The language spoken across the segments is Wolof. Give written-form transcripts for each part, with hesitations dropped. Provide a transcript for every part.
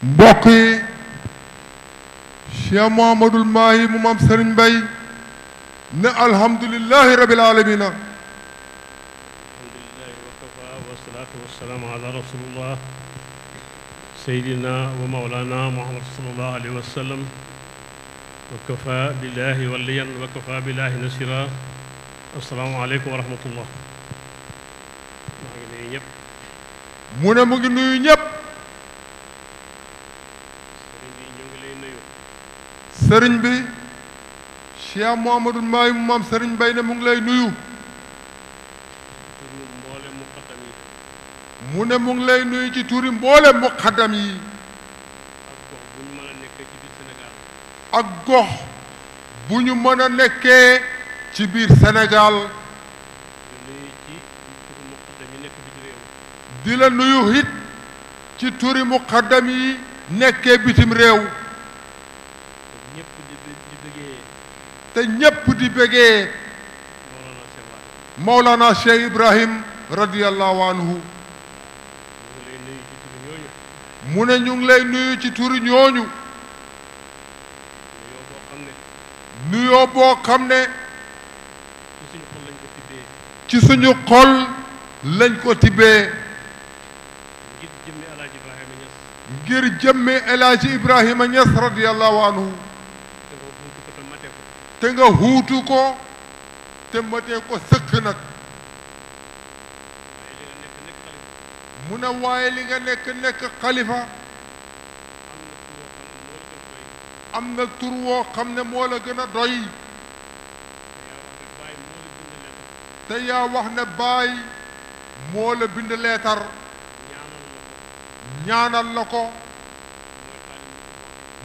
mbokk yi Cheikh Mouhamadoul Mahi mu maam Serigne Mbaye ne alhamdulillahi rabbil alamina. alhamdulillahi wa kafa wa salaatu wa salaamu ala rasulillah sayyidina wa mawlana muhammad sallallahu alayhi wa sallam wa kafa billahi waliyan wa kafa billahi nasira. assalaamu aleykum wa rahmatullah. maa ngi nuyu ñëpp. mu ne mu ngi nuyu ñëpp. sëriñ bi ñu ngi lay nuyu. sëriñ bi Cheikh Mouhamadoul Mahi mu maam Serigne Mbaye ne mu ngi lay nuyu. turu mboole muqaddam yi. mu ne mu ngi lay nuyu ci turi mboole muqaddam yi. ak gox bu ñu mën a nekkee ci biir Sénégal. ak gox bu ñu mën a nekkee ci biir Sénégal. di la nuyu it ci turi muqaddam yi nekkee bitim réew. te ñépp di bëggee Mawlana Cheikh Ibrahim radiyallahu anhu. mu ne ñu ngi lay nuyu ci turi ñooñu. nuyoo boo xam ne ci suñu xol lañ ko tibbee. ngir jëmmi El Hadji Ibrahima Niass radiyallahu anhu. te nga huutu ko te matee ko sëkk nag. mu ne waaye li nga nekk xalifa am na tur woo xam ne moo la gën a doy. te yaa wax ne baay moo la bind leetar ñaanal la ko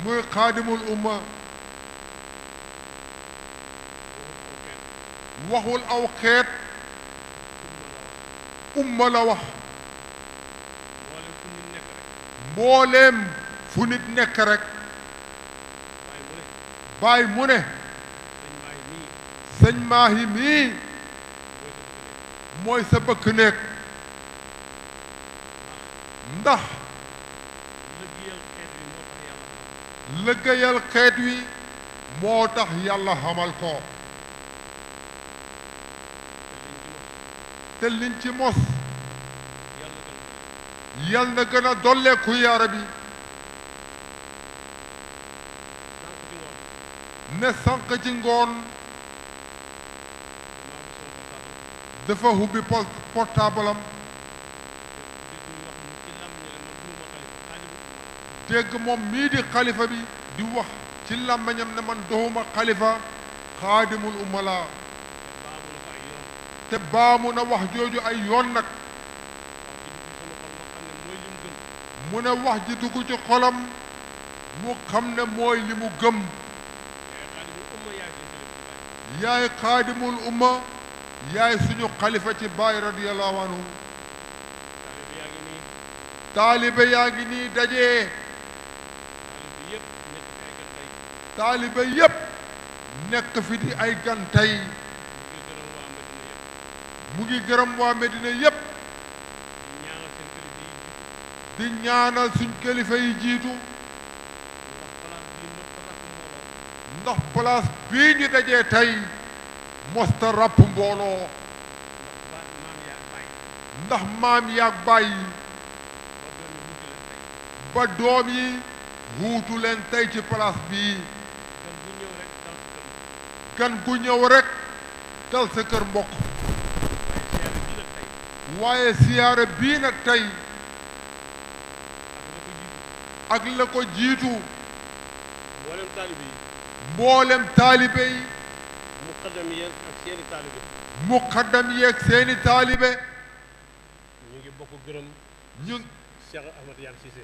muy xaadimul umma. waxul aw xeet umma la wax. mbooleem fu nit nekk rek. baay mu ne sëñ Mahi mii mooy sa bëkk néeg. ndax liggéeyal xeet wi moo tax yàlla xamal ko. te liñ ci mos yal na gën a dolleeku yaara bi. ne sànq ci ngoon dafa hubbi portable am dégg moom mii di xalifa bi di wax ci làmbañam ne man doxuma xalifa xaadimul umma laa. te baamu na wax jooju ay yoon nag. mu ne wax ji dugg ci xolam mu xam ne mooy li mu gëm. yaay xaadimul umma yaay suñu xalifa ci baay radiyallahu anhu. taalibe yaa ngi nii dajee. taalibe yépp nekk fi di ay gan tey. mu ngi gërëm waa Medina yépp di ñaanal suñ kilifa yi jiitu. ndax place bii ñu dajee tey mosta ràpp mbooloo. ndax maam yaag bàyyi ba doom yi wuutu leen tey ci place bii. gan gu ñëw rek dal sa kër mbokk. waaye siyaare bii nag tey ak la ko jiitu mboolem taalibe yi muqaddam yeeg seeni taalibe ñu ngi bokk gërëm Cheikh Ahmed Tidiane Cissé.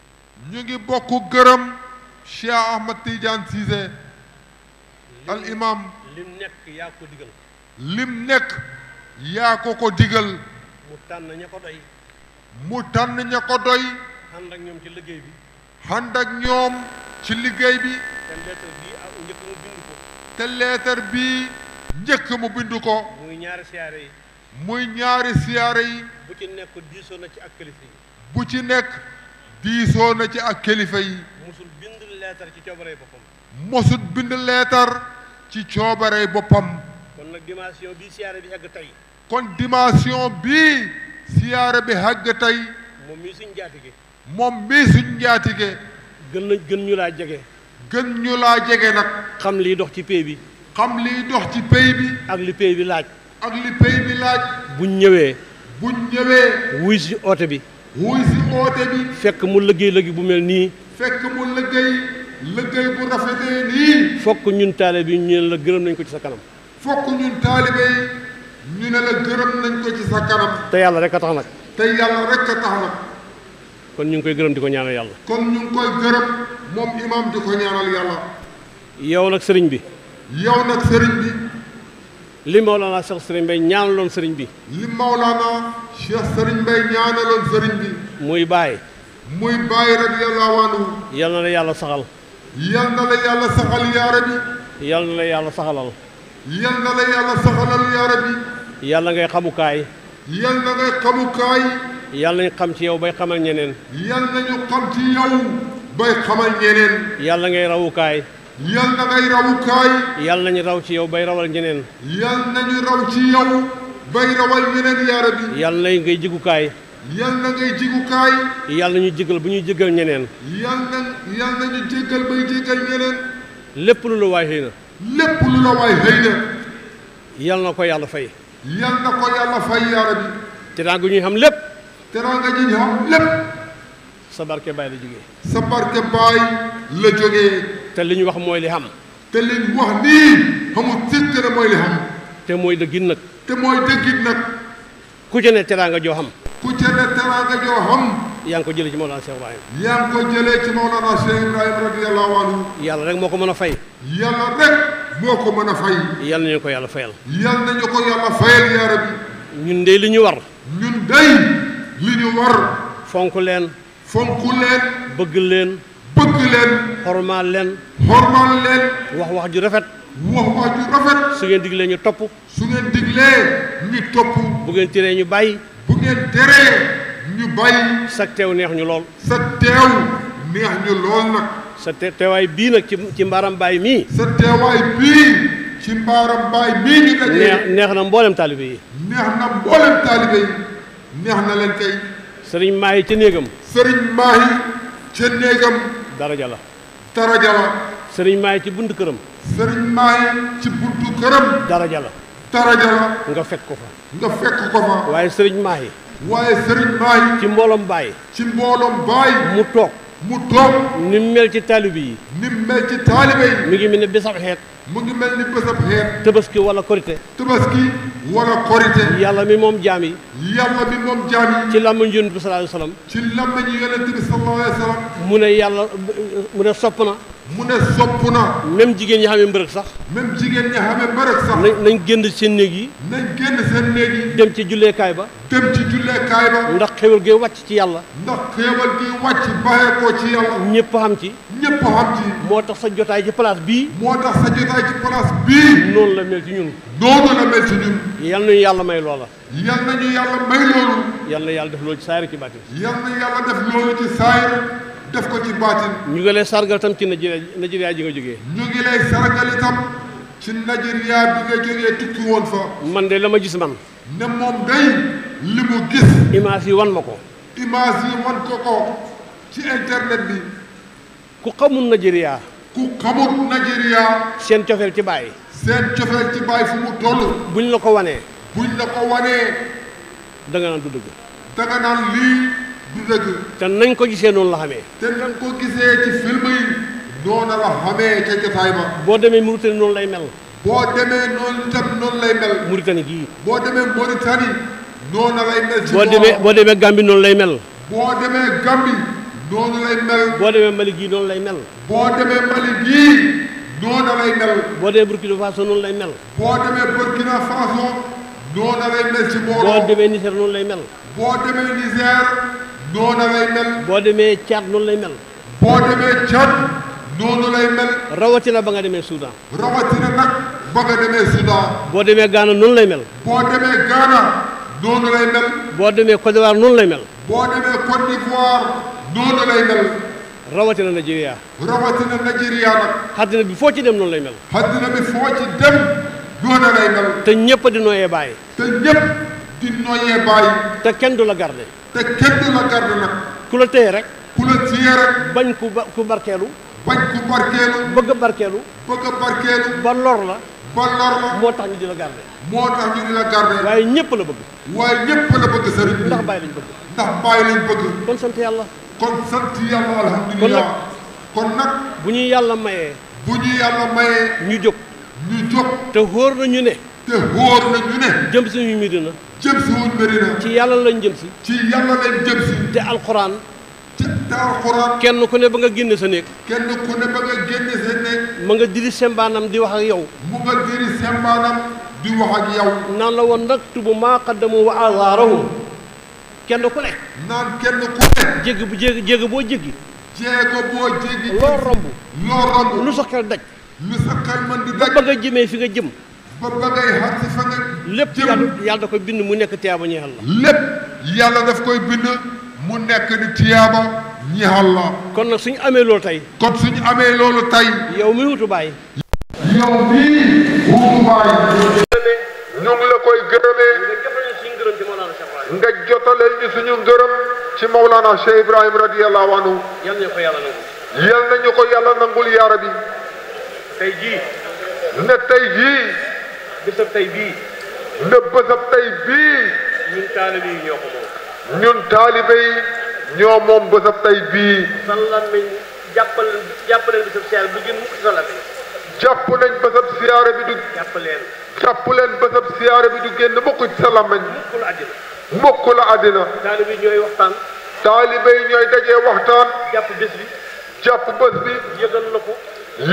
ñu ngi bokk gërëm Cheikh Ahmed Tidiane Cissé al imam. lim nekk yaa ko digal. lim nekk yaa ko digal. mu tànn ña ko doy. mu tànn ña ko doy. ànd ak ñoom ci liggéey bi. ànd ak ñoom ci liggéey bi. te leetar bii njëkk mu bind ko. te leetar bii njëkk mu bind ko. muy ñaari siyaare yi. muy ñaari siyaare yi. bu ci nekk diisoo na ci ak kilifa yi. bu ci nekk diisoo na ci ak kilifa yi. mosul bind leetar ci coobarey boppam. mosul bind leetar ci coobarey boppam. kon nag dimension bii siyaare bi egg tey. kon dimension bii siyaare bi àgg tey. moom mii suñ njaatige. moom mii suñ njaatige. gën ñu laa jege. gën ñu laa jege nag. xam liy dox ci pay bi. xam liy dox ci pay bi. ak li pay bi laaj. ak li pay bi laaj. buñ ñëwee. wuy si oote bi. wuy si oote bi. fekk mu liggéey bu mel nii. fekk mu liggéey bu rafetee nii. fokk ñun taalibe yi ñu ne la gërëm nañ ko ci sa kanam. fokk ñun taalibe yi ñu ne la gërëm nañ ko ci sa kanam. te yàlla rek a tax nag. te yàlla rek a tax nag. kon ñu ngi koy gërëm di ko ñaanal yàlla. kon ñu ngi koy gërëm moom imam di ko ñaanal yàlla. yow nag sëriñ bi. yow nag sëriñ bi. li Mawlana Cheikh Sëriñ Mbay ñaanaloon sëriñ bi. li Mawlana Cheikh Sëriñ Mbay ñaanaloon sëriñ bi. muy Baay. muy Baay radiyallahu anhu. yal na la yàlla saxal. yal na la yàlla saxal yaa rabbi. yal na la yàlla saxalal. yal na la yàlla saxalal yaa rabbi. yàlla ngay xamukaay. yal na ngay xamukaay. yàlla nañ xam ci yow bay xamal ñeneen. yal nañu xam ci yow bay xamal ñeneen. yàlla ngay rawukaay. yal na ngay rawukaay. yàlla nañu raw ci yow bay rawal ñeneen. yal nañu raw ci yow bay rawal ñeneen yaa rabbi. yàlla na ngay jigukaay. yal na ngay jigukaay. yàlla nañu jégal bu ñuy jégal ñeneen. yal nañu jégal bay jégal ñeneen. lépp lu la waay xëy na. lépp lu la waay xëy na. yal na ko yàlla fay. yal na ko yàlla fay yaa rabbi. teraanga ñuy xam lépp. teraanga ji ñu xam lépp. sa barke baay la jógee. sa barke baay la jógee. te li ñu wax mooy li xam. te li ñu wax nii xamul sikk ne mooy li xam. te mooy dëggin nag. te mooy dëggin nag. ku ci ne teraanga joo xam. ku ci ne teraanga joo xam. yaa ngi ko jëlee ci Mawlana Cheikh Ibrahim. yaa ngi ko jëlee ci Mawlana Cheikh Ibrahim radiyallahu anhu. yàlla rek moo ko mën a fay. yàlla rek moo ko mën a fay. yàlla nañu ko yàlla fayal. yàlla nañu ko yàlla fayal yaa rabbi. ñun de li ñu war. ñun day li ñu war. fonk leen. fonk leen. bëgg leen. bëgg leen. xormaal leen. xormaal leen. wax ju rafet. wax ju rafet. su ngeen diglee ñu topp. su ngeen diglee ñu topp. bu ngeen teree ñu bàyyi. bu ngeen teree ñu bàyyi. sa teew neex ñu lool. sa teew neex ñu lool nag. sa teewaay bii nag ci mbaaram baay mii. sa teewaay bii ci mbaaram baay mii ñu dajee. neex na mboolem taalibe yi. neex na mboolem taalibe yi. neex na leen kay. sëriñ Maahi ca néegam. sëriñ Maahi ca néegam. daraja la. daraja la. sëriñ Maahi ci buntu këram. sëriñ Maahi ci buntu këram. daraja la. daraja la. nga fekk ko fa. nga fekk ko fa. waaye sëriñ Maahi. waaye sëriñ Maahi. ci mbooloom baay. ci mbooloom baay. mu toog. ni mu mel ci taalibe yi. ni mu mel ci taalibe yi. mi ngi mel ni bésab xeet. mu ngi mel ni bésab xeet. tabaski wala korite. tabaski wala korite. yàlla mi moom jaam yi. yàlla mi moom jaam yi. ci làmmiñu yonent bi sallallahu alayhi wa sallam. ci làmmiñu yonent bi sallallahu alayhi wa sallam. mu ne yàlla mu ne sopp na. mu ne sopp na. même jigéen ñi xamee mbërëg sax. même jigéen ñi xamee mbërëg sax. nañ génn seen néeg yi. nañ génn seen néeg yi. dem ci julleekaay ba. dem ci julleekaay ba. ndax xéwal gi wàcc ci yàlla. ndax xéwal gi wàcc baxee ko ci yàlla. ñëpp xam ci. ñëpp xam ci. moo tax sa jotaay ci place bii. moo tax sa jotaay ci place bii. noonu la mel ci ñun. noonu la mel ci ñun. yal nañu yàlla may loola. yal nañu yàlla may loolu. yal na yàlla def loolu ci saayir ci baatin. yal na yàlla def loolu ci saayir def ko ci baatin. ñu ngi lay sargal tam ci Nigeria ji nga jógee. ñu ngi lay sargal itam ci Nigeria bi nga jógee tukki woon fa. man de la ma gis man. ne moom day li mu gis. image yi wan ma ko. image yi wan ko ci internet bi. ku xamul Nigeria. ku xamul Nigeria. seen cofeel ci baay. seen cofeel ci baay fu mu toll. buñ la ko wanee. buñ la ko wanee. danga naan du dëgg. danga naan lii du dëgg. te nañ ko gisee noonu la xamee. te nañ ko gisee ci film yi. noonu la xamee ca jotaay ba. boo demee Mauritanie noonu lay mel. boo demee noonu itam noonu lay mel. Mauritanie gii. boo demee Mauritanie. noonu lay mel. ci boo demee Gambie noonu lay mel. boo demee Gambie. noonu lay mel. boo demee Mali gii noonu lay mel. boo demee Mali gii. noonu lay mel. boo demee Burkina Faso noonu lay mel. boo demee Burkina Faso. noonu lay mel ci mbooloo. boo demee Niger noonu lay mel. boo demee Niger. noonu lay mel. boo demee Tchad noonu lay mel. boo demee Tchad. noonu lay mel. rawatina ba nga demee Soudan. rawatina nag ba nga demee Soudan. boo demee Ghana noonu lay mel. boo demee Ghana. noonu lay mel. boo demee Côte d'Ivoire noonu lay mel. boo demee Côte d'Ivoire. noonu lay mel. rawatina Nigeria. rawatina Nigeria nag. àddina bi foo ci dem noonu lay mel. àddina bi foo ci dem noonu lay mel. te ñëpp di nooyee bàyyi. te ñëpp di nooyee bàyyi. te kenn du la garde. te kenn du la garde nag. ku la téye rek. ku la téye rek. bañ ku barkeelu. bañ ku barkeelu. bëgg a barkeelu. bëgg a barkeelu. ba lor la. ba lor la. moo tax ñu di la garde. moo tax ñu di la garde. waaye ñëpp la bëgg. waaye ñëpp la bëgg sëriñ bi. ndax bàyyi lañ bëgg. ndax bàyyi lañ bëgg. kon sant yàlla. kon sant yàlla alhamdulilah. kon nag bu ñu yàlla mayee. bu ñu yàlla mayee. ñu jóg. ñu jóg. te wóor na ñu ne. te wóor na ñu ne. jëm si ñu Medina. jëm si wuñ Medina. ci yàlla lañ jëm si. ci yàlla lañ jëm si. te alxuraan. te alxuraan. kenn ku ne ba nga génne sa néeg. kenn ku ne ba nga génne sa néeg. ma nga diri sembaanam di wax ak yow. mu nga diri sembaanam di wax ak yow. naan la woon nag tubu maa qaddamu wa azaarahum kenn ku ne. naan kenn ku ne. jéggi bu jéggi boo jéggi. jéego boo jéggi. loo romb. loo romb. lu sa xel daj. lu sa xel mën di daj. ba nga jëmee fi nga jëm. ba ngay xar si fa nga. lépp yàlla da koy bind mu nekk tiyaaba ñeexal la. lépp yàlla daf koy bind mu nekk di tiyaaba ñeexal la. kon nag suñu amee loolu tey. kon suñu amee loolu tey. yow mi wutu baay. yow mii wutu baay. ñu ngi la koy gërëmee. nga jotaleel ñu suñu ngërëm ci Mawlana Cheikh Ibrahim radiyallahu anhu. yal nañu ko yàlla nangul. yal nañu ko yàlla nangul yaa rabbi. tey jii. ne tey jii. bésab tey bii. ne bésab tey bii. ñun taalibe yi ñoo ko moom. ñun taalibe yi ñoo moom bésab tey bii. sallan nañ jàppaleen bésab siyaare bu gën mukk ci sallan nañ. jàpp nañ bésab siyaare bi du. jàpp leen bésab siyaare bi du génn mukk ci sa làmmiñ. mukk la àddina. mukk la àddina. taalibe yi ñooy waxtaan. taalibe yi ñooy dajee waxtaan. jàpp bés bi. jàpp bés bi. yëgal la ko.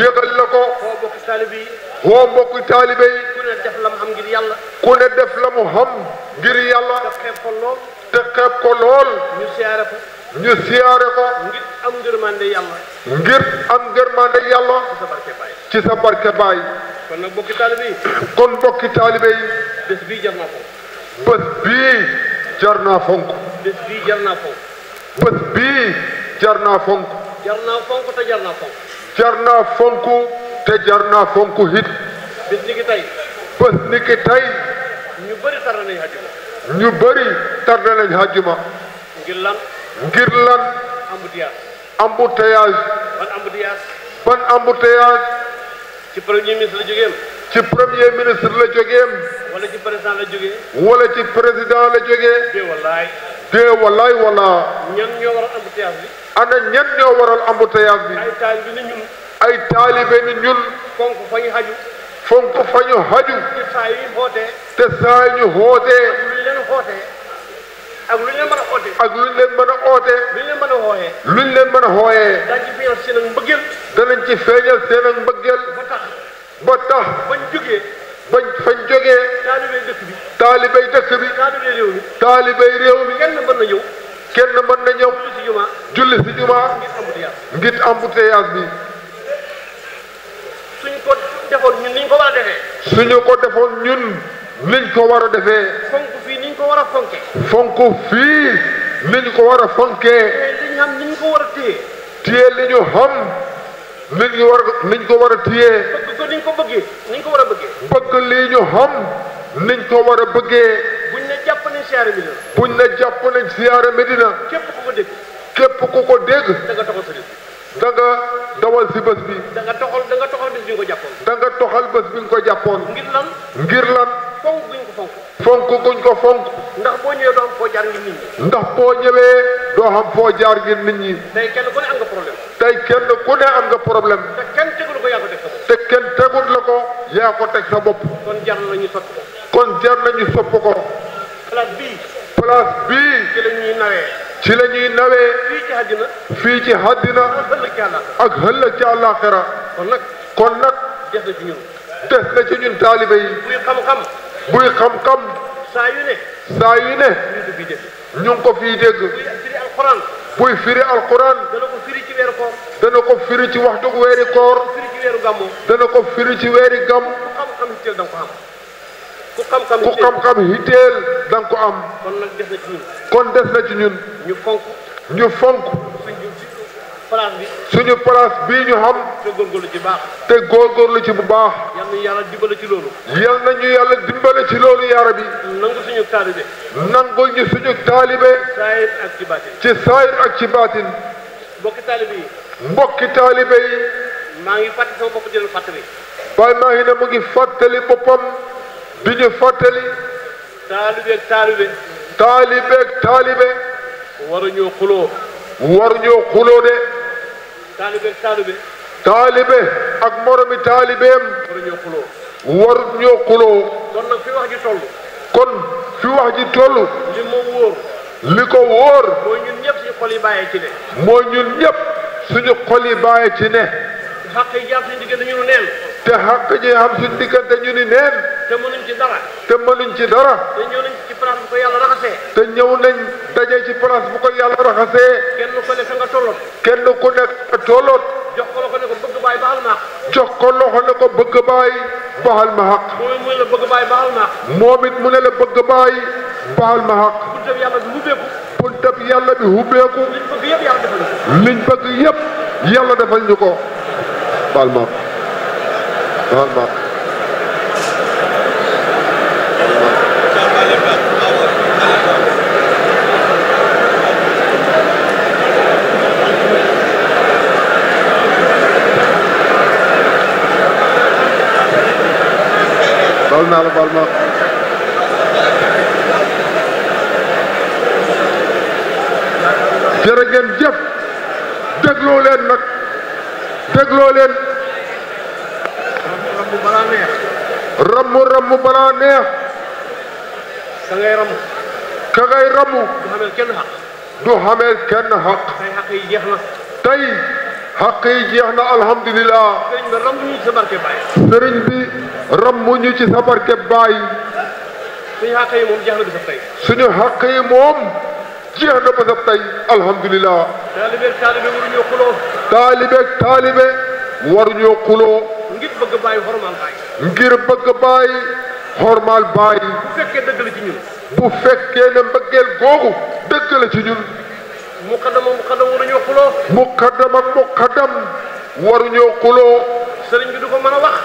yëgal la ko. woo mbokki taalibe yi. woo mbokki taalibe yi. ku ne def la mu xam ngir yàlla. ku ne def la mu xam ngir yàlla. te xeeb ko lool. te xeeb ko lool. ñu siyaare ko. ñu siyaare ko. ngir am ngërmande yàlla. ngir am ngërmande yàlla. ci sa barke baay. ci sa barke baay. kon nag mbokki taalibe yi. kon mbokki taalibe yi. bés bii jar naa fonk. bés bii jar naa fonk. bés bii jar naa fonk. bés bii jar naa fonk. jar naa fonk te jar naa fonk. jar naa fonk te jar naa fonk it. bés ni ki tey. bés ni ki tey. ñu bëri tardé nañu àjjuma. ñu bëri tardé nañu àjjuma. ngir lan. ngir lan. embouteillage. embouteillage. ban embouteillage. ban embouteillage. ci premier ministre la jógeem. ci premier ministre la jógeem. wala ci président la jógee. wala ci président la jógee. dee wallaay. dee wallaay wala. ñan ñoo waral embouteillage bi. ana ñan ñoo waral embouteillage bi. ay taalibe ni ñun. ay taalibe ni ñun. fonk fa ñu xaju. fonk fa ñu xaju. te saa yi xootee. te saa ñu xootee. ak lu ñu leen xootee. ak lu ñu leen mën a xootee. ak lu ñu leen mën a ootee. lu ñu leen mën a xooyee. lu ñu leen mën a xooyee. daañu ci feeñal seen ak mbëggeel. danañ ci feeñal seen ak mbëggeel. ba tax. bañ jógee. fañ jógee. taalibey dëkk bi. taalibey dëkk bi. taalibey réew mi. taalibey réew mi. kenn mën na ñëw. kenn mën na ñëw. julli si jumaa. julli si jumaa. ngir embouteillage bi. suñ ko defoon ñun niñ ko war a defee. suñu ko defoon ñun niñ ko war a defee. fonk fii niñ ko war a fonke. fonk fii niñ ko war a fonkee. li ñu xam niñ ko war a téye. téye li ñu xam niñ ko war a téye. bëgg ko niñ ko bëggee. niñ ko war a bëggee. bëgg lii ñu xam niñ ko war a bëggee. buñ ne jàpp nañ siyaare Medina. buñ ne jàpp nañ siyaare Medina. képp ku ko dégg. képp ku ko dégg. da nga toxal sëriñ. da nga dawal si bés bi. da nga toxal bés bi nga ko jàppoon. da nga toxal bés bi nga ko jàppoon. ngir lan. ngir lan. fonk guñ ko fonk. fonk guñ ko fonk. ndax boo ñëwee doo xam foo jaar ngir nit ñi. ndax boo ñëwee doo xam foo jaar ngir nit ñi. tey kenn ku ne am nga problème. tey kenn ku ne am nga problème. te kenn tegul ko yaa ko teg sa bopp. te kenn tegul la ko yaa ko teg sa bopp. kon jar nañu sotti ko. kon jar nañu sopp ko. place bii. place bii. ci la ñuy nawee. ci la ñuy nawee. fii ci àddina. fii ci àddina. ak ëllëg ci àllaaxira. kon nag. des na ci ñun. des na ci ñun taalibe yi. buy xam-xam. buy xam-xam. saa yu ne. saa yu ne. ñu ngi ko fii dégg. buy firi alxuraan. buy firi alxuraan. dana ko firi ci weeru koor. dana ko firi ci waxtu weeri koor. firi ci weeru gàmmu. dana ko firi ci weeri gàmm. ku xam-xam hitteel da nga ko am. kon nag des na ci ñun. kon des na ci ñun. ñu fonk. ñu fonk. place bi. suñu place bii ñu xam. te góorgóorlu ci baax. te góorgóorlu ci bu baax. yal nañu yàlla dimbale ci loolu. yal nañu yàlla dimbale ci loolu yaa rabbi. nangu suñu taalibe. nangul ñu suñu taalibe. saayir ak ci baatin. ci saayir ak ci baatin. mbokki taalibe yi. mbokki taalibe yi. maa ngi fàttali sama bopp di leen fàttali. Baye maa ngi ne mu ngi fàttali boppam di ñu fàttali. taalibe ak taalibe. taalibe ak taalibe. waruñoo xuloo. waruñoo xuloo de. taalibe ak taalibe. taalibe ak moromi taalibeem. waruñoo xuloo. waruñoo xuloo. kon nag fi wax ji toll. kon fi wax ji toll. li ma wóor. li ko wóor. mooy ñun ñëpp suñu xol yi bàyyee ci ne. mooy ñun ñëpp suñu xol yi bàyyee ci ne. xaq yi jaar suñu diggante ñu neen. te xaq ji xam suñu diggante ñu ni neen. te mënuñ ci dara. te mënuñ ci dara. te ñëw nañ ci place bu ko yàlla raxasee. te ñëw nañ daje ci place bu ko yàlla raxasee. kenn ku ne fa nga tolloon. kenn ku nekk tolloot. jox ko loxo ne ko bëgg baay baxal maax. jox ko loxo ne ko bëgg baay baxal ma xaq. mooy muy la bëgg baay baxal maax. moom it mu ne la bëgg baay baxal ma xaq. buntab yàlla bi hubbeeku. buntab yàlla bi hubbeeku. liñ bëgg yëpp yàlla defal ñu ko. liñ bëgg yëpp yàlla defal ñu ko. baal ma baal ma. baal naa la baal ma. jërë ngeen jëf. dégloo leen nag. dégloo leen. rammu balaa neex. rammu balaa neex. ka ngay rammu. ka ngay rammu. du xameel kenn xaq. du xameel kenn xaq. tey xaq yi jeex na. tey xaq yi jeex na alhamdulilah. sëriñ bi rammu ñu ci sa barke baay. sëriñ bi rammu ñu ci sa barke baay. suñu xaq yi moom jeex na bi sa tey. suñu xaq yi moom jeex na ba sa tey alhamdulilah. taalibe ak taalibe waruñoo xuloo. taalibe ak taalibe waruñoo xuloo. ngir bëgg baay xormaal baay. ngir bëgg baay xormaal baay. bu fekkee dëgg la ci ñun. bu fekkee ne mbëggeel googu dëgg la ci ñun. muqaddam ak muqaddam waruñoo xuloo. muqaddam ak muqaddam waruñoo xuloo. sëriñ bi du ko mën a wax.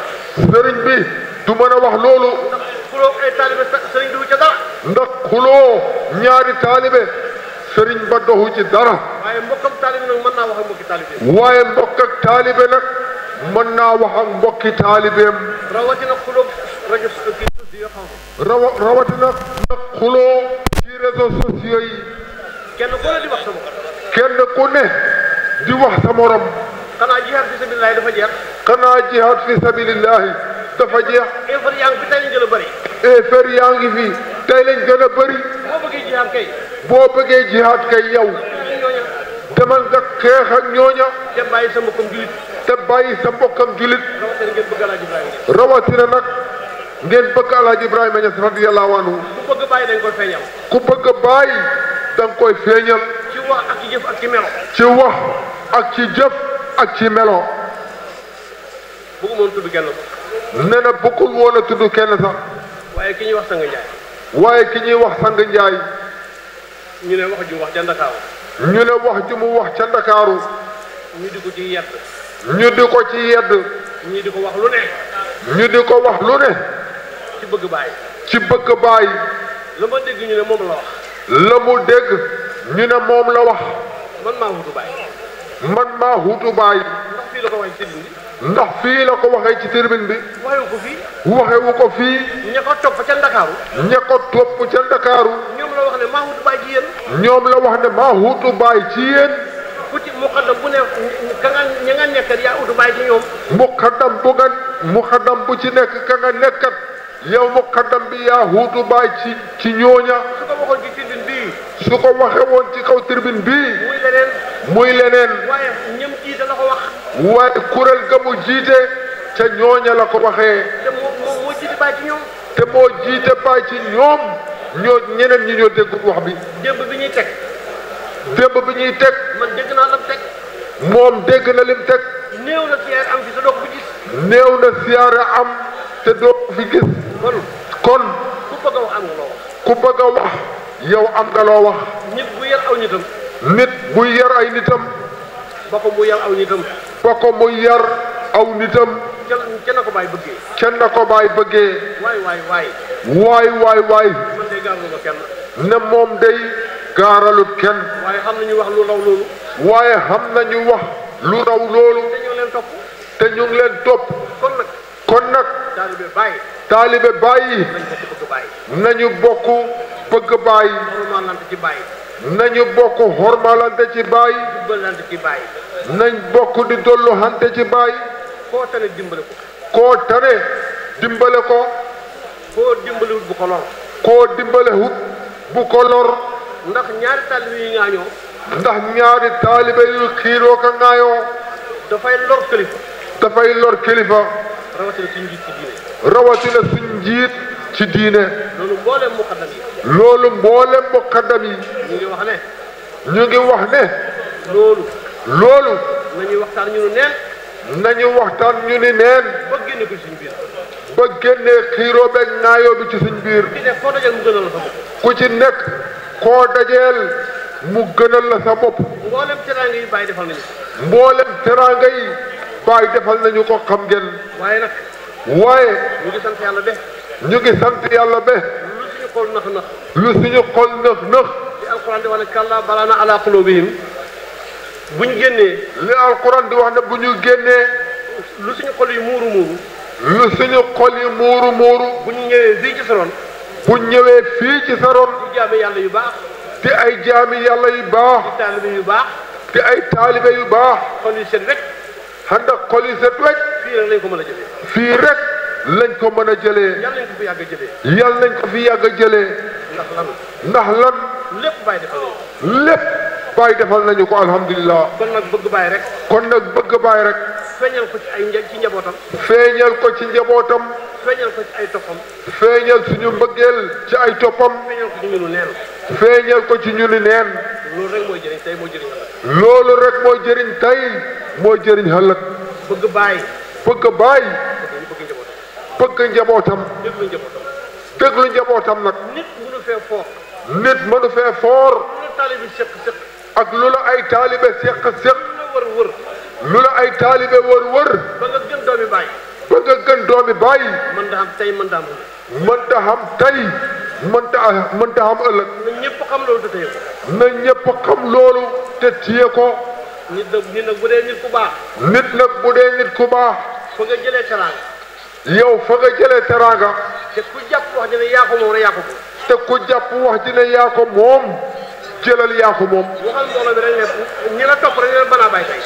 sëriñ bi du mën a wax loolu. ndax xuloo ay taalibe sëriñ du ca dara. ndax xuloo ñaari taalibe sëriñ ba doxu ci dara. waaye mbokkam taalibe nag mën naa wax ak mbokki taalibe. waaye mbokk ak taalibe nag mën naa wax ak mbokki taalibeem. rawatina xuloo rajo kii yoo xam rawatina nag xuloo ci réseaux sociaux yi. kenn ku ne di wax sa bopp. kenn ku ne di wax sa morom. xanaa jihaad fi sabilillahi dafa jeex. xanaa jihaad fi sabilillahi dafa jeex. effort yaa ngi fi tey lañ gën a bëri. effort yaa ngi fi tey lañ gën a bëri. boo bëggee jihaad kay. boo bëggee jihaad kay yow. ñooña. demal nga xeex ak ñooña. te bàyyi sa mbokkam julit. te bàyyi sa mbokkam julit. rawatina ngeen bëgg Alaaji Ibrahima. rawatina nag ngeen bëgg Alaaji Ibrahima Ñas radiyallahu anhu. ku bëgg bàyyi dañ koy feeñal. ku bëgg bàyyi da nga koy feeñal. ci wax ak ci jëf ak ci melo. ci wax ak ci jëf ak ci melo. bëggu moon tudd kenn sax. nee na bëggul woon a tudd kenn sax. waaye ki ñuy wax Sang Njaay. waaye ki ñuy wax Sang Njaay. ñu ne wax ju wax ca Ndakaaru. ñu ne wax ju mu wax ca Ndakaaru. ñu di ko ci yedd. ñu di ko ci yedd. ñii di ko wax lu ne. ñu di ko wax lu ne. ci bëgg bàyyi. ci bëgg bàyyi. la ma dégg ñu ne moom la wax. la mu dégg ñu ne moom la wax. man maa wutu bàyyi. man maa huutu bàyyi. ndax fii la ko waxee ci tribune bi. ndax fii la ko waxee ci tribune bi. waxewu ko fii. waxewu ko fii. ña ko topp ca Ndakaaru. ña ko topp ca Ndakaaru. ñoom la wax ne maa wutu bàyyi ci yéen. ñoom la wax ne maa huutu bàyyi ci yéen. ku ci muqaddam bu ne ka nga ña nga nekkat yaa wutu bàyyi ci ñoom. muqaddam bu ci nekk ka nga nekkat yow muqaddam bi yaa huutu bàyyi ci ñooña. su ko waxoon ci tribune bii. su ko waxee woon ci kaw tribune bii. muy leneen. muy leneen. waaye ñëm jiite la ko wax. waaye kuréel ga mu jiite ca ñooña la ko waxee. te moo jiite bàyyi ci ñoom. te moo jiite bàyyi ci ñoom ñeneen ñi ñoo déggut wax bi. démb bi ñuy teg. démb bi ñuy teg. man dégg naa lam teg. moom dégg na lim teg. néew na siyaare am fi te doo ko fi gis. néew na siyaare am te doo ko fi gis. kon ku bëgg a wax am nga loo wax. ku bëgg a wax yow am nga loo wax. nit bu yar aw nitam. nit buy yar ay nitam. ba ko mu yar aw nitam. ba ko mu yar aw nitam. kenn na ko bàyyi bëggee. kenn na ko bàyyi bëggee. waay. man de gaaralu ma kenn. ne moom day gaaralut kenn. waaye xam nañu wax lu raw loolu. waaye xam nañu wax lu raw loolu. te ñu ngi leen topp. kon nag. taalibe bàyyi. nañu bokk bëgg bàyyi. nañu bokk hormalante ci bàyyi. nañ bokk di dollu hante ci bàyyi. koo tane dimbale ko. koo tane dimbale ko. koo dimbalewut bu ko lor. koo dimbalewut bu ko lor. ndax ñaari taalibe yu ŋaañoo. ndax ñaari taalibe yu xiiroo ka ŋaayoo. dafay lor kilifa. dafay lor kilifa. rawatina suñ njiit ci diine. rawatina suñ njiit ci diine. loolu mboolem muqaddam yi. loolu mboolem muqaddam yi. ñu ngi wax ne. ñu ngi wax ne. loolu. nañuy waxtaan ñu ne neen. nañu waxtaan ñu ni neen. ba génne ko suñ biir. ba génnee xiiroo beeg ŋaayoo bi ci suñ biir. ku ci nekk koo dajeel mu gënal la sa bopp. ku ci nekk koo dajeel mu gënal la sa bopp. mboolem teraanga yi bàyyi defal nañu. mboolem teraanga yi bàyyi defal nañu ko xam ngeen. waaye nag. waaye. ñu ngi sant yàlla be. ñu ngi sant yàlla be. lu suñu xol nax. lu suñu xol nax. li alquran di wax ne kàllaa balaana ala qulubihim buñ génnee. li alquran di wax ne bu ñu génnee. lu suñu xol yi muuru. lu suñu xol yi muuru. bu ñu ñëwee fii ci sa ron. bu ñëwee fii ci sa ron. di jaami yàlla yu baax. di ay jaami yàlla yu baax. di taalibe yu baax. di ay taalibe yu baax. xol yu set rek. ànd ak xol yu set rek. fii rek lañ ko mën a jëlee. fii rek lañ ko mën a jëlee. yàlla nañ ko fi yàgg a jëlee. yàlla nañ ko fi yàgg a jëlee. ndax lan. lépp bàyyi defal nañu. lépp bàyyi defal nañu ko alhamdulilah. kon nag bëgg bàyyi rek. kon nag bëgg bàyyi rek. feeñal ko ci njabootam. feeñal ko ci njabootam. feeñal ko ci ay toppam. feeñal suñu mbëggeel ci ay toppam. feeñal ko ci ñunu neen. feeñal ko ci ñunu neen. loolu rek mooy jëriñ tey mooy jëriñ ëllëg. loolu rek mooy jëriñ tey mooy jëriñ ëllëg. bëgg bàyyi. bëgg bàyyi. bëgg njabootam. déglu njabootam nag. nit mënu fee foor. nit mënu fee foor. lu la taalibe seq. ak lu la ay taalibe seq. wër. lu la ay taalibe wër. ba nga gën doomi bàyyi. ba nga gën doomi bàyyi. mën da am tey mën da am ëllëg. mënta xam tey mënta xam ëllëg. na ñëpp xam loolu te téye ko. na ñëpp xam loolu te téye ko. nit nag bu dee nit ku baax. nit nag bu dee nit ku baax. fa nga jëlee teraanga. yow fa nga jëlee teraanga. te ku jàpp wax ji ne yaa ko moom rek yaa ko moom. te ku jàpp wax ji ne yaa ko moom jëlal yaa ko moom. waxal mbooloo mi rek ne ñi la topp rek ne leen banaa bàyyi tey.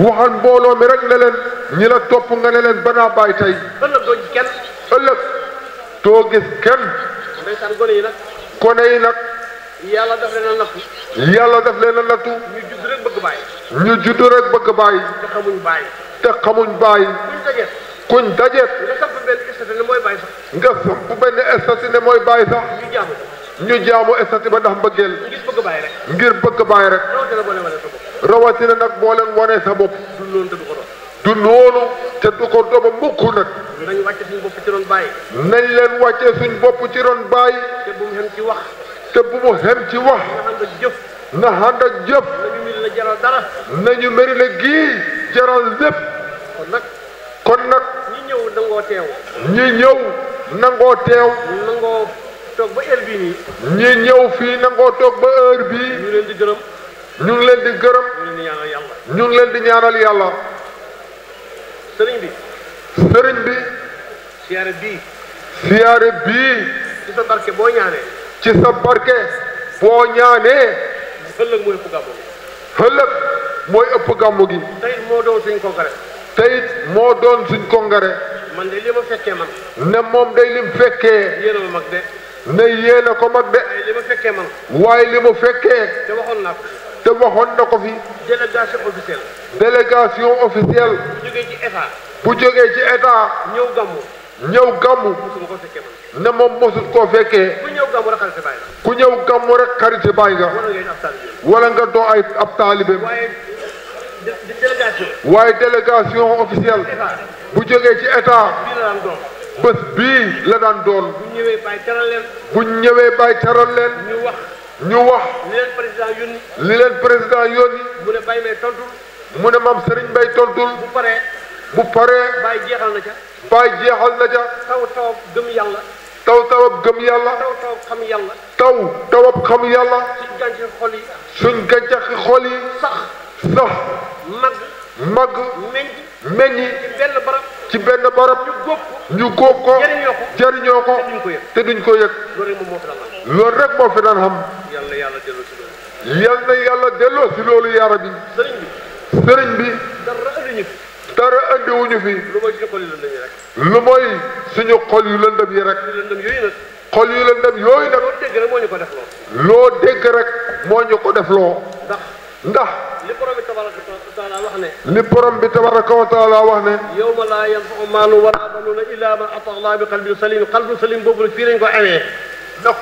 waxal mbooloo mi rek ne leen ñi la topp nga ne leen banaa bàyyi tey. ëllëg doo gis kenn. ëllëg doo gis kenn. ndeysaan gone yi nag. gone yi nag. yàlla daf leen a nattu. yàlla daf leen a nattu. ñu judd rek bëgg bàyyi. ñu judd rek bëgg bàyyi. te xamuñ bàyyi. te xamuñ bàyyi. kuñ dajeet. nga samp benn estati ne mooy bàyyi sax. nga samp benn estati ne mooy bàyyi sax. ñu jaamu estati ba ndax mbëggeel. ngir bëgg bàyyi rek. ngir bëgg bàyyi rek. rawatina nag boo leen wanee sa bopp. du noonu te du ko doon. du noonu te du ko doon mukk nag. nañ wàcce suñ bopp ci ron bàyyi. nañ leen wàccee suñ bopp ci ron bàyyi. te bu mu xem ci wax. te bu mu xem ci wax. nga ànd ak jëf. na ànd ak jëf. nañu mel la jaral dara. nañu mel ne gii jaral lépp. kon nag. ñi ñëw nangoo teew. ñi ñëw nangoo teew. nangoo toog ba heure bii nii. ñi ñëw fii nangoo toog ba heure bii. ñu leen di gërëm. ñu ngi leen di gërëm. ñu leen di ñaanal yàlla. ñu ngi leen di ñaanal yàlla. sëriñ bi. sëriñ bi. siyaare bii. siyaare bii. ci sa barke boo ñaanee. ci sa barke boo ñaanee. ëllëg mooy ëpp gàmmu gi. ëllëg mooy ëpp gàmmu gi. tey moo doon suñ congrès. tey moo doon suñ congrès. man de li ma fekkee man. ne moom day lim fekkee. yéen a ma mag de. ne yéen a ko mag de. waaye li ma fekkee man. waaye li mu fekkee. te waxoon naa ko. te waxoon na ko fi. délégation officielle. délégation officielle. bu jógee ci état. bu jógee ci état. ñëw gàmmu. ñëw gàmmu. mosuma ko fekkee man. ne moom mosut koo fekkee. ku ñëw gàmmu rek xarit bàyyi la. ku ñëw gàmmu rek xarit bàyyi nga. wala ngeen ab taalibe. wala nga doo ay ab taalibe. waaye délégation. waaye délégation officielle. bu jógee ci état. bii la daan doon. bés bii la daan doon. bu ñëwee bàyyi teral leen. bu ñëwee bàyyi teral leen. ñu wax. ñu wax. li leen président yónni. li leen président yónni. mu ne bàyyi may tontu. mu ne maam Serigne Mbaye tontul. bu paree. bu paree. Baye jeexal na ca. Baye jeexal na ca. taw gëm yàlla. tawab gëm yàlla. taw xam yàlla. tawab xam yàlla. suñ gàncax xol yi. suñ gàncax xol yi. sax. mag. meññi. ci benn barab. ñu góob ko. jëriñoo ko. te duñ ko yëg. loolu rek moo fi daan xam. yal na yàlla delloo si loolu yaara bi. sëriñ bi. dara andiwuñu fi. lu mooy suñu xol yu lëndëm yi rek. xol yu lëndëm yooyu nag. loo dégg rek moo ñu ko defloo. ndax. li borom bi tabaraka wa taala wax ne. yawma laa yanfa'u maalun wa laa banuuna illaa man ataa Allaha bi qalbin salim. qalbun salim boobu nag fii lañ ko amee. ndax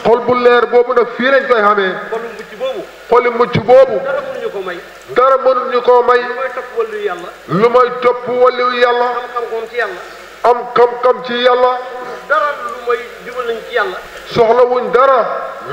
xol bu leer boobu nag fii lañ koy xamee. xolu mucc boobu. xolu mucc boobu. dara mënuñu ko may. dara mënuñu koo may. lu mooy topp wàllu yàlla. lu mooy topp wàllu yàlla. am xam-xam ci yàlla. am xam-xam ci yàlla. dara lu mooy jubal nañu ci yàlla. soxlawuñ dara.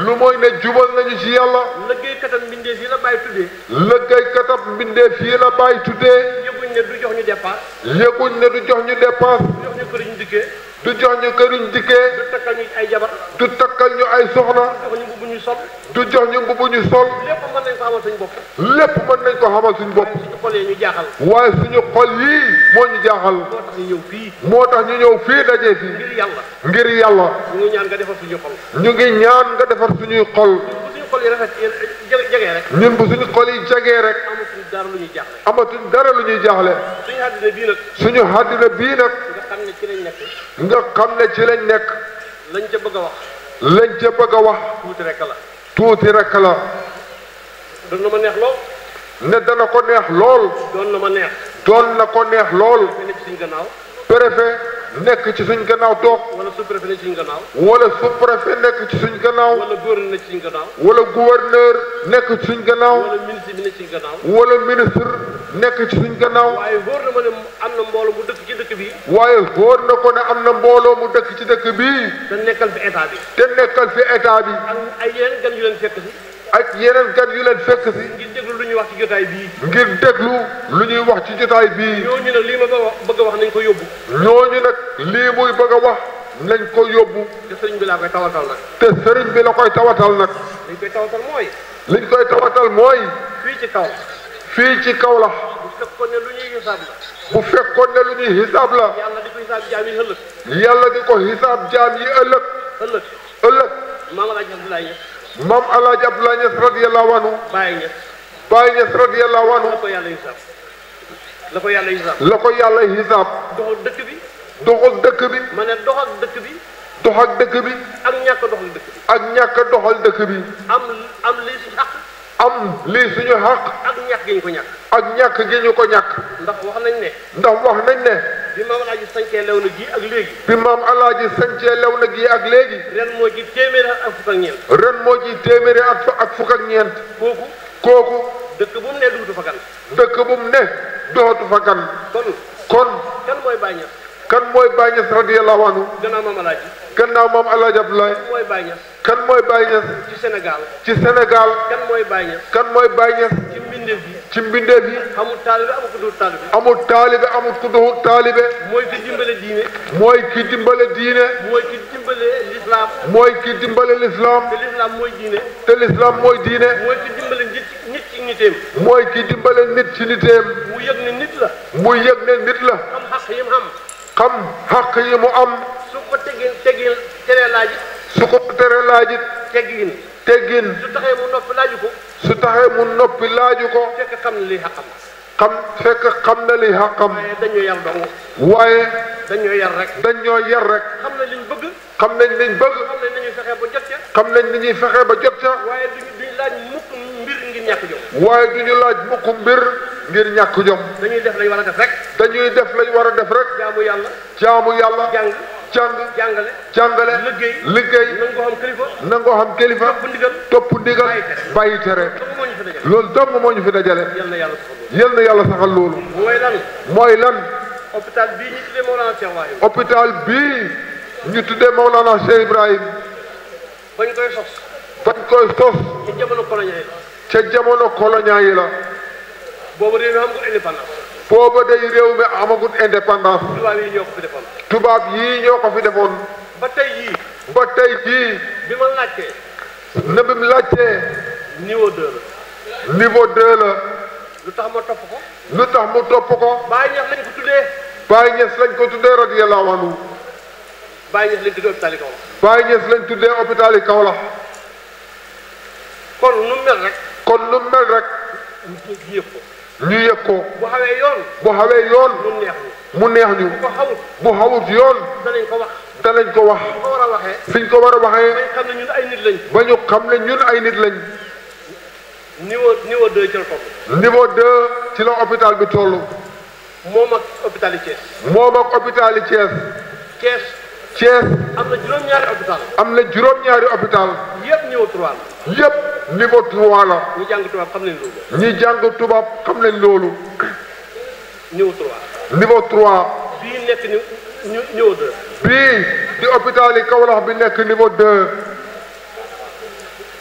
lu mooy ne jubal nañu ci yàlla. liggéeykatam mbindeef yi la bàyyi tuddee. liggéeykatam mbindeef yi la bàyyi tuddee. yëguñ ne du jox ñu dépense. yëguñ ne du jox ñu dépense. du jox ñu këriñ dikkee. du jox ñu këriñ dikkee. du takkal ñu ay jabar. du takkal ñu ay soxna. du jox ñu mbubu ñu sol. du jox ñu mbubu ñu sol. lépp mën nañ ko xamal suñu bopp. lépp mën nañ ko xamal suñu bopp. suñu xol yi ñu jaaxal. waaye suñu xol yii moo ñu jaaxal. moo tax ñu ñëw fii. moo tax ñu ñëw fii dajee fii. ngir yàlla. ngir yàlla. ñu ngi ñaan nga defar suñu xol. ñu ngi ñaan nga defar suñuy xol. bu suñu xol yi rafet jegee rek. ñun bu suñu xol yi jegee rek. amatuñ dara lu ñuy jaaxle. amatuñ dara lu ñuy jaaxle. suñu àddina bii nag. suñu àddina bii nag. nga xam ne ci lañ nekk. nga xam ne ci lañ nekk. lañ ca bëgg a wax. lañ ca bëgg a wax. tuuti rek la. tuuti rek la. doon na ma neex lool. ne dana ko neex lool. doon na ma neex. doon na ko neex lool. nekk ci suñ gannaaw. préfet nekk ci suñ gannaaw toog. wala sous-préfet nekk ci suñ gannaaw. wala sous-préfet nekk ci suñ gannaaw. wala gouverneur nekk ci suñ gannaaw. wala gouverneur nekk ci suñ gannaaw. wala ministre bi nekk ci suñ gannaaw. wala ministre nekk ci suñ gannaaw. waaye wóor na ma ne am na mbooloo mu dëkk ci dëkk bi. waaye wóor na ko ne am na mbooloo mu dëkk ci dëkk bii. te nekkal fi état bi. te nekkal fi état bi. ak ay yeneen gan yu leen fekk si. ak yeneen gan yu leen fekk si. ngir déglu lu ñuy wax ci jotaay bii. ngir déglu lu ñuy wax ci jotaay bii. ñooñu nag lii ma bëgg a wax nañ ko yóbbu. ñooñu nag lii muy bëgg a wax nañ ko yóbbu. te sëriñ bi laa koy tawatal nag. te sëriñ bi la koy tawatal nag. liñ koy tawatal mooy. liñ koy tawatal mooy. fii ci kaw. fii ci kaw la. bu fekkoon ne lu ñuy xisaab la. bu fekkoon ne lu ñuy xisaab la. yàlla di ko xisaab jaam yi ëllëg. yàlla di ko xisaab jaam yi ëllëg. ëllëg. maam Alaaji Abdoulaye Niass. maam Alaaji Abdoulaye Niass radiyallahu anhu. Baye Niass. Baye Niass radiyallahu anhu. la ko yàlla xisaab. la ko yàlla xisaab. la ko yàlla xisaab. doxal dëkk bi. doxal dëkk bi. ma ne doxal dëkk bi. doxal dëkk bi. ak ñàkk a doxal dëkk bi. ak ñàkk a doxal dëkk bi. am lii si xaq. am lii suñu xaq. ak ñàkk gi ñu ko ñàkk. ak ñàkk gi ñu ko ñàkk. ndax wax nañ ne. ndax wax nañ ne. bi maam Alaaji sancee lew na gi ak léegi. bi maam Alaaji sancee lew na gi ak léegi. ren moo ci téeméeri ak fukk ak ñeent. ren moo ci téeméeri ak fukk ak ñeent. kooku. dëkk bu mu ne duutu fa gan. dëkk bu mu ne dootu fa gan. kon. kan mooy Baye Niass. kan mooy Baye Niass radiyallahu anhu. gannaaw maam Alaaji. gannaaw maam Alaaji Abdoulaye. kan mooy Baye Niass. kan mooy Baye Niass. ci Sénégal. ci Sénégal. kan mooy Baye Niass. kan mooy Baye Niass. ci mbindeef yi. ci mbindeef yi. amul taalibe amul ku dul taalibe. amul taalibe amul ku dul taalibe. mooy ki dimbale diine. mooy ki dimbale diine. mooy ki dimbale lislaam. mooy ki dimbale lislaam. te lislaam mooy diine. te lislaam mooy diine. mooy ki dimbale nit ci niteem. mooy ki dimbale nit ci niteem. mu yëg ne nit la. mu yëg ne nit la. xam xaq yi mu am. xam xaq yi mu am. su ko teggin teree laajit. su ko teree laajit. teggin. su taxee mu noppi laaju ko. su taxee mu noppi laaju ko. fekk xam na liy xaqam. xam na liy xaqam. waaye dañoo yar dong. waaye. dañoo yar rek. dañoo yar rek. xam nañ liñ bëgg. xam nañ liñ bëgg. xam nañ nañuy fexe ba jot ca. xam nañ ni ñuy fexe ba jot ca. waaye duñ laaj mukk mbir ngir ñàkk jom. waaye duñu laaj mukk mbir ngir ñàkk jom. dañuy def lañ war a def rek. dañuy def lañ war a def rek. jaamu yàlla. jaamu yàlla. jàngale. liggéey. nangoo xam kilifa. topp ndigal. bàyyi tere. loolu dong moo ñu fi dajale. yal na yàlla saxal loolu. mooy lan. hôpital bii ñu tuddee Mawlana Cheikh Ibrahim. hôpital bii ñu tuddee Mawlana Cheikh Ibrahim. bañ koy sos. ca jamono colonial yi la. boobu réew mi amagul indépendance. booba day réew mi amagut indépendance. tubaab yi ñoo ko fi defoon. tubaab yii ñoo ko fi defoon. ba tey jii. ba tey jii. bi ma laajtee. na bi mu laajtee. niveau 2 la. niveau 2 la. lu tax ma topp ko. lu tax mu topp ko. Baye Niass lañ ko tuddee. Baye Niass lañ ko tuddee radiyallahu anhu. Baye Niass lañ tuddee hôpital yi Kaolack. Baye Niass lañ tuddee hôpital yi Kaolack. kon nu mel rek. kon nu mel rek. ñu yëg ko. ñu yëg ko. bu xawee yoon. bu xawee yoon. mu neex ñu. mu neex ñu. bu ko xawut. bu xawut yoon. danañ ko wax. danañ ko wax. bu ko war a waxee. fiñ ko war a waxee. bañ xam ne ñun ay nit lañ. ba ñu xam ne ñun ay nit lañ. niveau 2 ci la toll. niveau 2 ci la hôpital bi toll. moom ak hôpital yi Thiès. moom ak hôpital yi Thiès. Thiès. Thiès. am na juróom-ñaari hôpital. am na juróom-ñaari hôpital. yëpp niveau 3 la. yëpp niveau 3 la. ñi jàng tubaab xam nañ loolu. ñi jàng tubaab xam nañ loolu. niveau 3. niveau 3. bii nekk niveau 2. bii di hôpital yi Kaolack bi nekk niveau 2.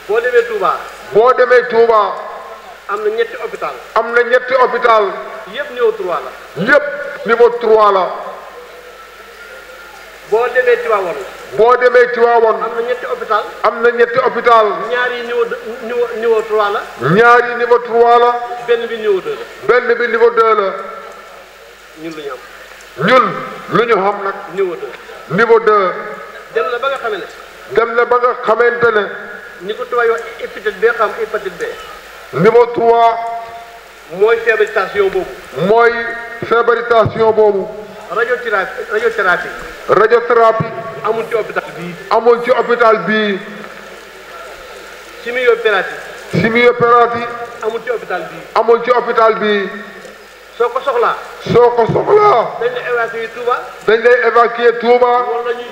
boo demee Touba. boo demee Touba. am na ñetti hôpital. am na ñetti hôpital. yëpp niveau 3 la. yëpp niveau 3 la. boo demee Tivaouane. boo demee Tivaouane. am na ñetti hôpital. am na ñetti hôpital. ñaar yi niveau 3 la. ñaari niveau 3 la. benn bi niveau 2 la. benn bi niveau 2 la. ñun lu ñu am. ñun lu ñu xam nag. niveau 2. niveau 2. dem na ba nga xamee ne. dem na ba nga xamante ne. ni ko tubaab yi wax hépatite B xam hépatite B. niveau 3. mooy fibrilisation boobu. mooy fibrilisation boobu. radiothérapie. radiothérapie. amul ci hôpital bii. amul ci hôpital bii. chimiothérapie. chimiothérapie. amul ci hôpital bii. amul ci hôpital bii. soo ko soxlaa. soo ko soxlaa. dañ lay évacuer Touba. dañ lay évacuer Touba. wala ñu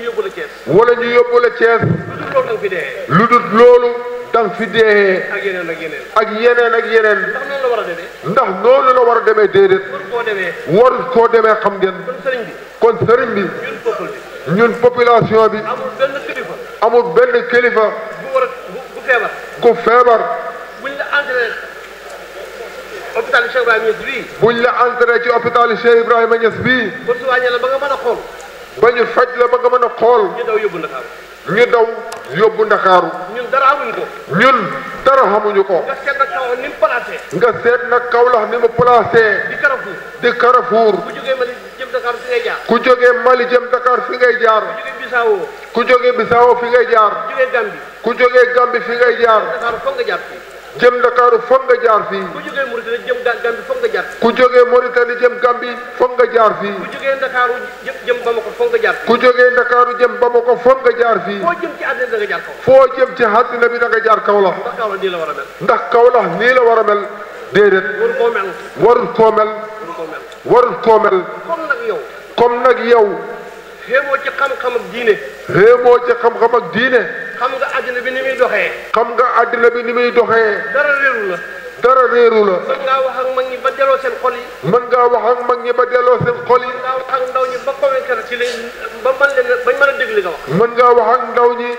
yóbbu la Thiès. wala ñu yóbbu la Thiès. lu dul loolu da nga fi dee. lu dul loolu da nga fi dee. ak yeneen ak yeneen. ak yeneen ak yeneen. ndax noonu la war a demee. ndax noonu la war a demee déedéet. war koo demee. warut koo demee xam ngeen. kon sëriñ bi. kon sëriñ bi. ñun peuple bi. ñun population bi. amul benn kilifa. amul benn kilifa. bu war a bu feebar. ku feebar. buñ la entré hôpital Cheikh Ibrahima Niass bii. buñ la entré ci hôpital Cheikh Ibrahima Niass bii. ba soigné la ba nga mën a xool. ba ñu faj la ba nga mën a xool. ñu daw yóbbu Ndakaaru. ñu daw yóbbu Ndakaaru. ñun dara amuñ ko. ñun dara xamuñu ko. nga seet nag kaw ni mu placé. nga seet nag Kaolack ni mu placé. di Carrefour. di Carrefour. ku jógee Mali jëm Dakar fi ngay jaar. ku jógee Mali jëm Dakar fi ngay jaar. ku jógee Bissau. ku jógee Bissau fi ngay jaar. ku jógee Gambie. ku jógee Gambie fi ngay jaar. Dakar foog nga jaar fii. jëm Ndakaaru foog nga jaar fii. ku jógee Mauritanie jëm Gambie foog nga jaar fii. ku jógee Mauritanie jëm Gambie foog nga jaar fii. ku jógee Ndakaaru jëm Bamako foog nga jaar fii. ku jógee Ndakaaru jëm Bamako foog nga jaar fii. foo jëm ci àddina da nga jaar kaw. foo jëm ci àddina bi da nga jaar Kaolack. ndax Kaolack nii la war a mel. ndax Kaolack nii la war a mel. déedéet. waru koo mel. warul koo mel. waru koo mel. warul koo mel. comme nag yow. comme nag yow. xéemoo ci xam-xam ak diine. xéemoo ci xam-xam ak diine. xam nga àddina bi ni muy doxee. xam nga àddina bi ni muy doxee. dara réeru la. dara réeru la. mën ngaa wax ak mag ñi ba delloo seen xol yi. mën ngaa wax ak mag ñi ba delloo seen xol yi. mën ngaa wax ak ndaw ñi ba convaincre ci leen ba mën leen bañ mën a dégg li nga wax. mën ngaa wax ak ndaw ñi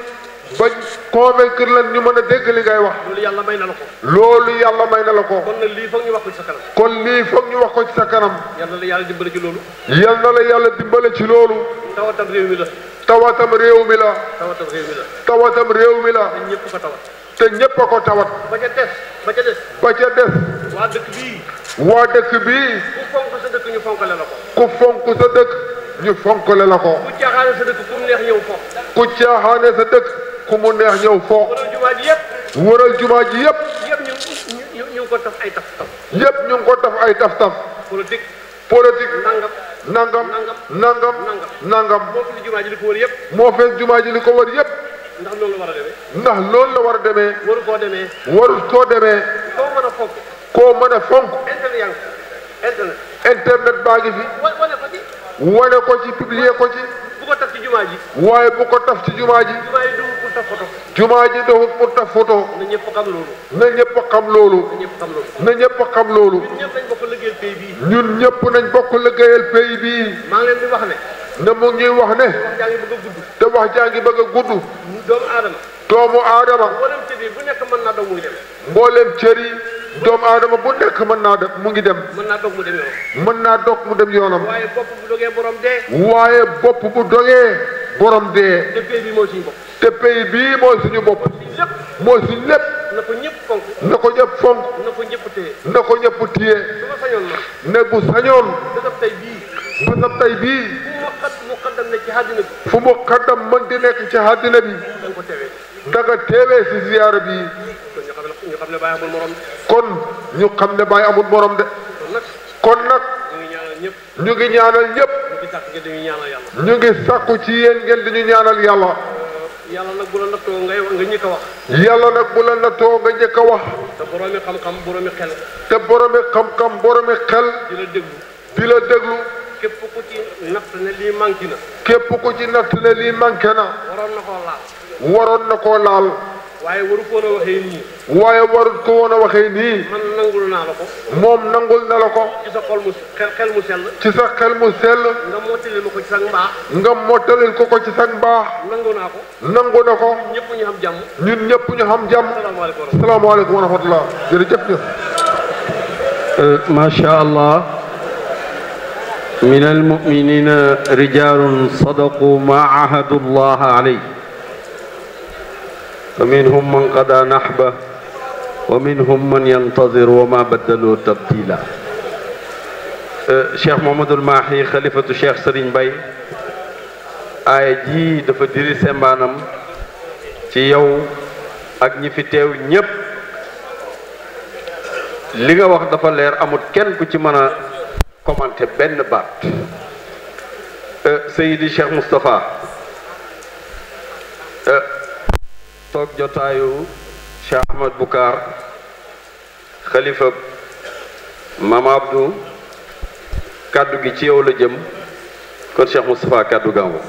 bañ convaincre leen ñu mën a dégg li ngay wax. loolu yàlla may na la ko. loolu yàlla may na la ko. kon nag lii foog ñu wax ko ci sa kanam. kon lii foog ñu wax ko ci sa kanam. yàlla la yàlla dimbale ci loolu. yal na la yàlla dimbale ci loolu. tawatam réew mi la. tawatam réew mi la. tawatam réew mi la. tawatam réew mi la. te ñëpp ko tawat. te ñépp a ko tawat. ba ca des. ba ca des. ba ca des. waa dëkk bii. waa dëkk bii. ku fonk sa dëkk ñu fonkale la ko. ku fonk sa dëkk ñu fonkale la ko. ku caaxaane sa dëkk ku mu neex ñëw fo. ku caaxaane sa dëkk ku mu neex ñëw foo. wala jumaa ji yëpp. wëral jumaa ji yëpp. yëpp ñu ngi ko taf ay taf-taf. yëpp ñu ngi ko taf ay taf-taf. politique. politique. nangam. nangam. nangam. moo fi jumaa ji li ko wër yëpp. moo fees jumaa ji li ko wër yëpp. ndax loolu la war a demee. ndax loolu la war a demee. waru koo demee. warul koo demee. koo mën a fonk. koo mën a fonk. internet yaa ngi internet. internet baa ngi fi. wane ko ci. wane ko ci publier ko ci. bu ko taf ci jumaa ji. waaye bu ko taf ci jumaa ji. jumaa yi dugg pour taf photo. jumaa ji doxul pour taf photo. na ñëpp xam loolu. na ñëpp xam loolu. na ñëpp xam loolu. na ñëpp xam loolu. ñun ñëpp dañ bokk liggéeyal pays bii. ñun ñëpp nañ bokk liggéeyal pays bii. maa ngi leen di wax ne. na mu ngi wax ne. wax jaa ngi bëgg a gudd. te wax jaa ngi bëgg a gudd. doomu aadama. doomu aadama. mboolem cër yi bu nekk mën naa daw muy dem. mboolem cër yi doomu aadama bu nekk mën naa def mu ngi dem. mën naa dog mu dem yoonam. mën naa dog mu dem yoonam. waaye bopp bu dogee borom dee. waaye bopp bu dogee borom dee. te pays bi mooy suñu bopp. te pays bii mooy suñu bopp. lépp mooy suñu lépp. na ko ñëpp fonk. na ko ñëpp fonk. na ko ñëpp téye. na ko ñëpp téye. su ma sañoon man. ne bu sañoon. dëgg tey bii. bésab tey bii. mu xaddam ne ci àddina bi. fu mu xaddam mën di nekk ci àddina bi. da nga ko teewee. da nga teewee si ziyaara bi. kon ñu xam ne Baye amul morom de. kon ñu xam ne Baye amul morom de. kon kon nag. nag. ñu ngi ñaanal ñëpp. ñu ngi ñaanal ñëpp. ñu ngi sàkku ci yéen ngeen di ñu ñaanal yàlla. yàlla nag bu la nattoo nga njëkk a wax. yàlla nag bu la nattoo nga njëkk a wax. te boroomi xam-xam boroomi xel. te boroomi xam-xam boroomi xel. di la déglu. di la déglu. képp ku ci natt ne lii manqué na. képp ku ci natt ne lii manqué na. waroon na koo laal. waroon na koo laal. waaye waru ko woon a waxee nii. waaye warut ko woon a waxee nii. man nangul naa la ko. moom nangul na la ko. ci sa xol mu xel mu sell. ci sa xel mu sell. nga mottalil ma ko ci sa mbaax. nga mottalil ko ci sa mbaax. nangu naa ko. nangu na ko. ñëpp ñu xam jàmm. ñun ñëpp ñu xam jàmm. salaamaaleykum wa rahmatullah. jërëjëf jëf. macha allah. min almuminina rijalun sadaqu ma ahadu llaha alayh fa minhum man qada nahba wa minhum man yantazir wa ma baddalu tabdila. Cheikh Mouhamadoul Mahi xalifatu Cheikh Serigne Baye aaya ji dafa diri sembaanam ci yow ak ñi fi teew ñépp. li nga wax dafa leer, amul kenn ku ci mën a commenter benn baat. Seydi Cheikh Moustapha toog jotaayu Cheikh Ahmad Boucar xalifa Mama Abdou, kàddu gi ci yow la jëm kon Cheikh Moustapha kàddu gàngo.